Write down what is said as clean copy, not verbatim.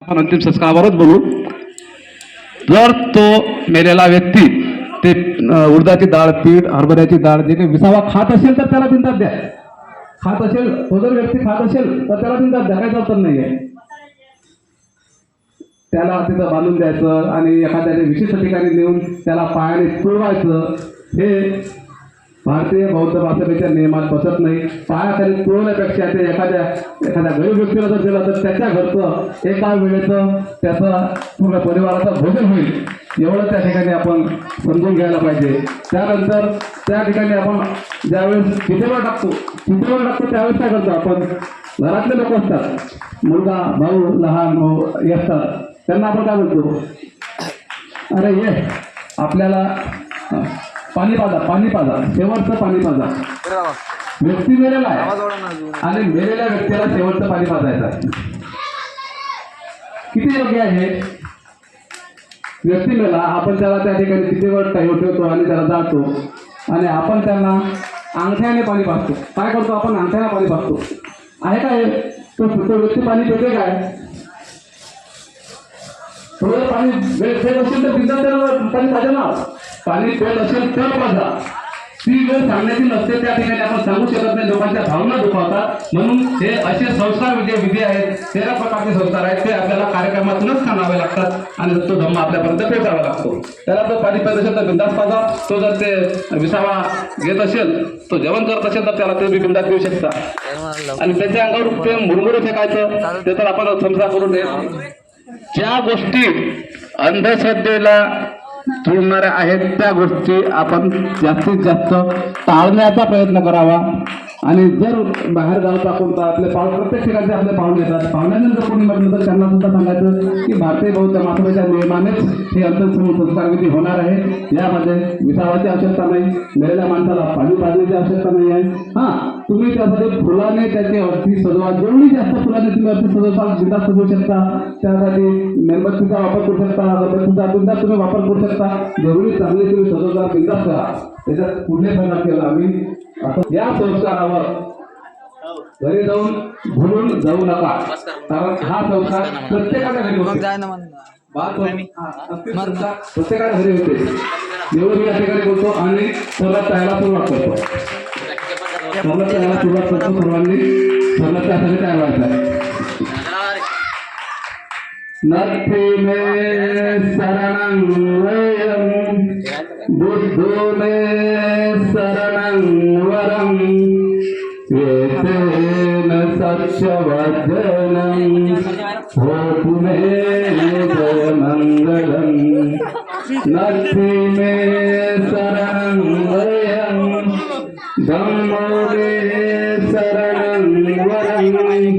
आपण अंतिम संस्कारावरच बोलू. जर तो मेलेला व्यक्ती ते उडदाची डाळ, पीठ, हरभऱ्याची डाळ जे काही विसावा खात असेल तर त्याला बिंदात द्या. खात असेल, तो जर व्यक्ती खात असेल तर त्याला बिंदात द्या, काही अडचण नाहीये. त्याला तिथं बांधून द्यायचं आणि एखाद्या विशिष्ट ठिकाणी नेऊन त्याला पायाने तुळवायचं. हे भारतीय बौद्ध भाषेच्या नियमात बसत नाही. पायाखाली तुळवण्यापेक्षा ते एखाद्या गरीब व्यक्तीला जर दिलं तर त्याच्या घरचं एका वेळेचं त्याचं पूर्ण परिवाराचं भोजन होईल, एवढं त्या ठिकाणी आपण समजून घ्यायला पाहिजे. त्यानंतर त्या ठिकाणी आपण ज्यावेळेस चितेवर टाकतो त्यावेळेस काय करतो आपण, घरातले लोक असतात, मुलगा, भाऊ, लहान भाऊ असतात, त्यांना आपण काय बोलतो, अरे ये आपल्याला पाणी पाजा, शेवटचं पाणी पाजा. व्यक्ती मेलेला आहे आणि मेलेल्या व्यक्तीला शेवटचं पाणी पाजायचं आहे. किती योग्य आहे? व्यक्ती मेला, आपण त्याला त्या ठिकाणी चितेवर ठेवतो आणि त्याला जाळतो आणि आपण त्यांना अंगठ्याने पाणी पाजतो. काय करतो आपण? अंगठ्याने पाणी पाजतो. आहे काय तो व्यक्ती पाणी पिते काय? थोडं पाणी पेत असेल तर बिंदात पाणी पाहिजे ना. पाणी पेत असेल तर पाजा. ती वेळ सांगण्याची नसते, त्या ठिकाणी आपण सांगू शकत नाही, लोकांच्या भावना दुखावतात. म्हणून हे असे संस्कार विधी आहेत, 13 प्रकारचे संस्कार आहेत, ते आपल्याला कार्यक्रमातूनच सांगावे लागतात आणि तो धम्म आपल्यापर्यंत पोहोचावा लागतो. त्याला तो पाणी पेत असेल तर बिंदास पाजा. तो जर ते विसावा घेत असेल, तो जेवण करत असेल तर त्याला ते बिंदास देऊ शकता आणि त्याच्या अंगावर ते मुरमुरे फेकायचं, ते तर आपण समजा करून दे. ज्या गोष्टी अंधश्रद्धेला जुळणाऱ्या आहेत त्या गोष्टी आपण जास्तीत जास्त टाळण्याचा प्रयत्न करावा. आणि जर बाहेर गावचा कोणता प्रत्येक ठिकाणचे आपले पाहुणे येतात, पाहुण्यांना कोणी म्हटलं तर त्यांना सुद्धा सांगायचं की भारतीय बौद्ध महासभेच्या नियमानेच हे अंतःसमूह संस्कार विधी होणार आहे. यामध्ये विसावाची आवश्यकता नाही, मेलेल्या माणसाला पाणी पाजण्याची आवश्यकता नाही आहे. तुम्ही त्यासाठी फुलाने त्याची अर्थी सजवा, जेवढी जास्त फुलाने तुम्ही अर्थी सजवसाल बिंदास सजवू शकता. त्यासाठी मेणबत्तीचा वापर करू शकता, अगरबत्तीचा बिंदास तुम्ही वापर करू शकता. जेवढी चांगली तुम्ही सजवता बिंदास करा. त्याच्यात पुढले प्रकार केला आम्ही आता या संस्कारावर घरी जाऊन भुलून जाऊ नका, कारण हा संस्कार प्रत्येकाच्या घरी होते. प्रत्येकाच्या घरी होते. एवढं मी या ठिकाणी बोलतो आणि सर्वात तयाला सुरुवात करतो. सर्वांनी सर्वात त्यासाठी तयार व्हायचं. नथी में शरणं वयं बुद्धो में शरणं वरं एतेन सत्यवचनं होतु मे जय मंगलम्. नथी में शरणं वयं धम्मो में शरणं वरं